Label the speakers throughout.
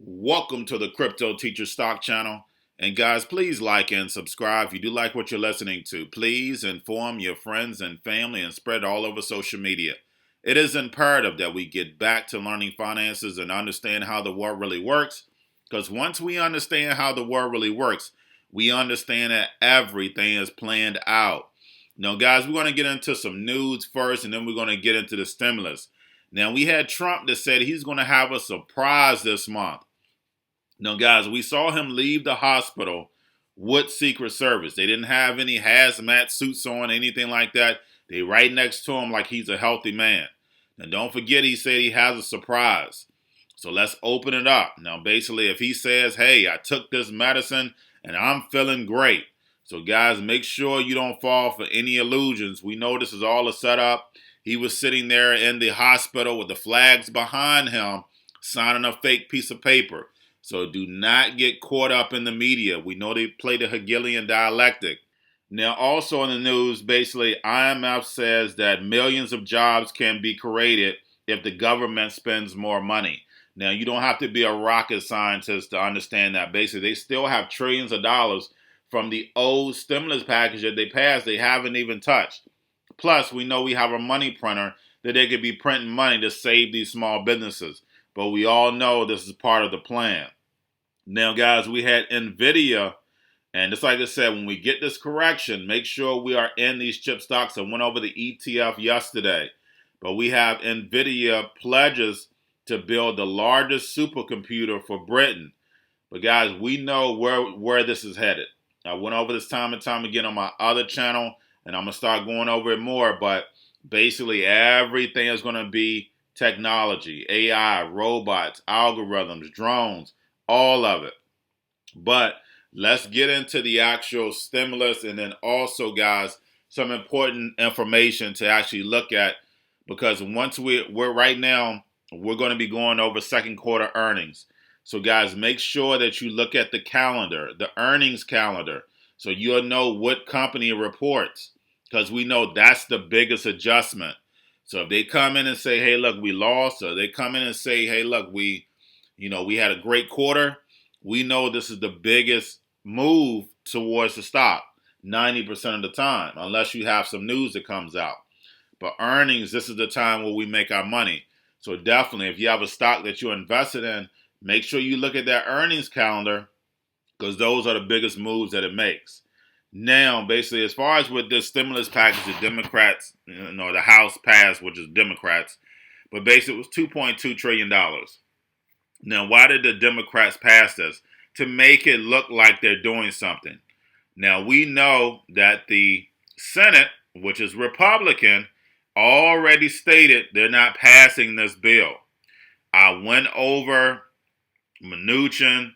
Speaker 1: Welcome to the Crypto Teacher Stock Channel. And guys, please like and subscribe if you do like what you're listening to. Please inform your friends and family and spread all over social media. It is imperative that we get back to learning finances and understand how the world really works. Because once we understand how the world really works, we understand that everything is planned out. Now, guys, we're going to get into some news first, and then we're going to get into the stimulus. Now, we had Trump that said he's going to have a surprise this month. Now, guys, we saw him leave the hospital with Secret Service. They didn't have any hazmat suits on, anything like that. They right next to him like he's a healthy man. Now, don't forget he said he has a surprise. So let's open it up. Now, basically, if he says, hey, I took this medicine and I'm feeling great. So, guys, make sure you don't fall for any illusions. We know this is all a setup. He was sitting there in the hospital with the flags behind him, signing a fake piece of paper. So do not get caught up in the media. We know they play the Hegelian dialectic. Now, also in the news, basically, IMF says that millions of jobs can be created if the government spends more money. Now, you don't have to be a rocket scientist to understand that. Basically, they still have trillions of dollars from the old stimulus package that they passed. They haven't even touched. Plus, we know we have a money printer that they could be printing money to save these small businesses. But we all know this is part of the plan. Now, guys, we had NVIDIA, and just like I said, when we get this correction, make sure we are in these chip stocks. I went over the ETF yesterday, but we have NVIDIA pledges to build the largest supercomputer for Britain. But guys, we know where this is headed. I went over this time and time again on my other channel, and I'm going to start going over it more, but basically everything is going to be technology, AI, robots, algorithms, drones, all of it. But let's get into the actual stimulus, and then also, guys, some important information to actually look at, because once we're right now, we're going to be going over second quarter earnings. So, guys, make sure that you look at the calendar, the earnings calendar, so you'll know what company reports, because we know that's the biggest adjustment. So if they come in and say, hey, look, we lost, or they come in and say, hey, look, we had a great quarter, we know this is the biggest move towards the stock 90% of the time, unless you have some news that comes out. But earnings, this is the time where we make our money. So definitely, if you have a stock that you're invested in, make sure you look at that earnings calendar, because those are the biggest moves that it makes. Now, basically, as far as with this stimulus package, the Democrats, the House passed, which is Democrats, but basically it was $2.2 trillion. Now, why did the Democrats pass this? To make it look like they're doing something. Now, we know that the Senate, which is Republican, already stated they're not passing this bill. I went over Mnuchin,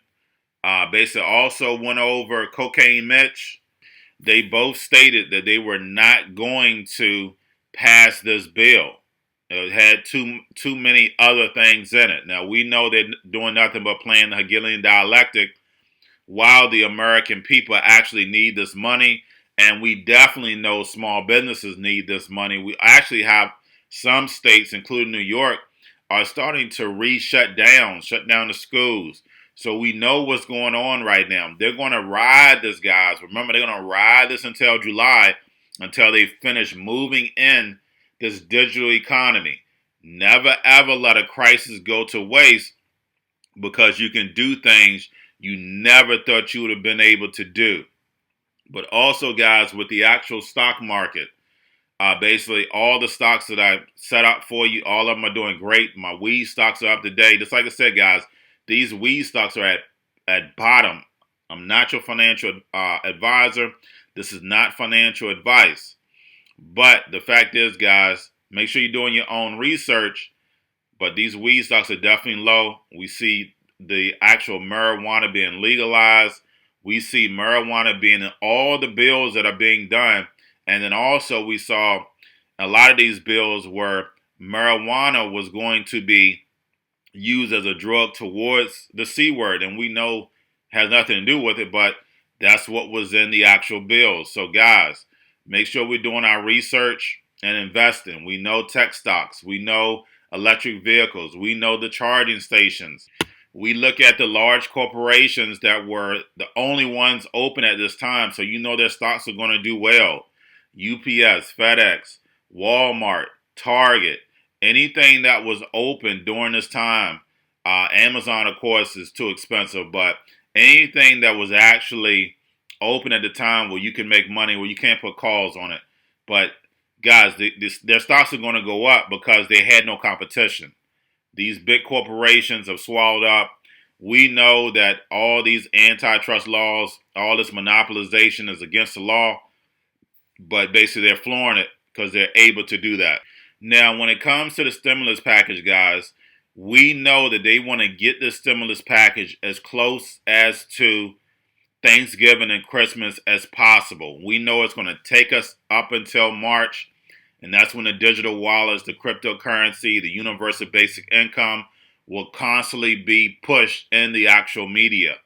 Speaker 1: basically also went over Cocaine Mitch. They both stated that they were not going to pass this bill. It had too many other things in it. Now, we know they're doing nothing but playing the Hegelian dialectic while the American people actually need this money. And we definitely know small businesses need this money. We actually have some states, including New York, are starting to shut down the schools. So we know what's going on right now. They're going to ride this, guys. Remember, they're going to ride this until July, until they finish moving in this digital economy. Never, ever let a crisis go to waste, because you can do things you never thought you would have been able to do. But also, guys, with the actual stock market, basically all the stocks that I set up for you, all of them are doing great. My weed stocks are up to date. Just like I said, guys, these weed stocks are at bottom. I'm not your financial advisor. This is not financial advice. But the fact is, guys, make sure you're doing your own research. But these weed stocks are definitely low. We see the actual marijuana being legalized. We see marijuana being in all the bills that are being done. And then also we saw a lot of these bills where marijuana was going to be used as a drug towards the C word. And we know has nothing to do with it, but that's what was in the actual bills. So guys, make sure we're doing our research and investing. We know tech stocks. We know electric vehicles. We know the charging stations. we look at the large corporations that were the only ones open at this time, so you know their stocks are going to do well. UPS, FedEx, Walmart, Target, anything that was open during this time. Amazon, of course, is too expensive, but anything that was actually open at the time where you can make money, where you can't put calls on it. But guys, their stocks are going to go up because they had no competition. These big corporations have swallowed up. We know that all these antitrust laws, all this monopolization is against the law, but basically they're flooring it because they're able to do that. Now, when it comes to the stimulus package, guys, we know that they want to get the stimulus package as close as to Thanksgiving and Christmas as possible. We know it's going to take us up until March. And that's when the digital wallets, the cryptocurrency, the universal basic income will constantly be pushed in the actual media.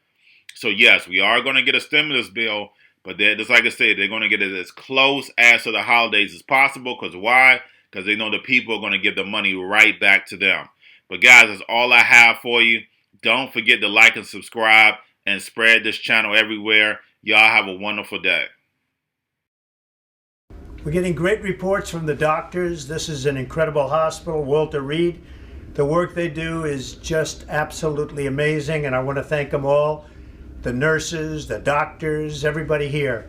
Speaker 1: So yes, we are going to get a stimulus bill, but just like I said, they're going to get it as close as to the holidays as possible. Because why? Because they know the people are going to give the money right back to them. But guys, that's all I have for you. Don't forget to like and subscribe and spread this channel everywhere. Y'all have a wonderful day.
Speaker 2: We're getting great reports from the doctors. This is an incredible hospital, Walter Reed. The work they do is just absolutely amazing, and I want to thank them all. The nurses, the doctors, everybody here.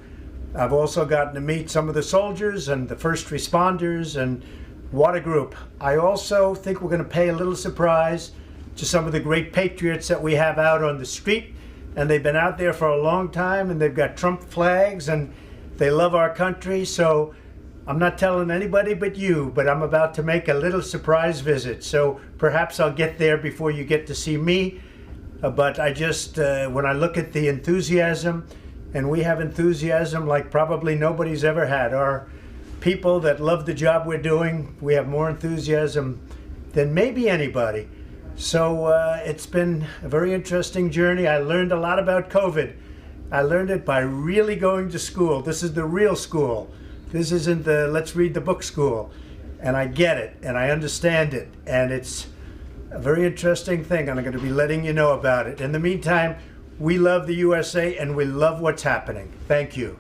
Speaker 2: I've also gotten to meet some of the soldiers and the first responders, and what a group. I also think we're going to pay a little surprise to some of the great patriots that we have out on the street, and they've been out there for a long time, and they've got Trump flags, and they love our country. So I'm not telling anybody but you, but I'm about to make a little surprise visit. So perhaps I'll get there before you get to see me. But I just, when I look at the enthusiasm, and we have enthusiasm like probably nobody's ever had. Our people that love the job we're doing, we have more enthusiasm than maybe anybody. So it's been a very interesting journey. I learned a lot about COVID. I learned it by really going to school. This is the real school. This isn't the let's read the book school. And I get it, and I understand it, and it's a very interesting thing, and I'm going to be letting you know about it. In the meantime, we love the USA, and we love what's happening. Thank you.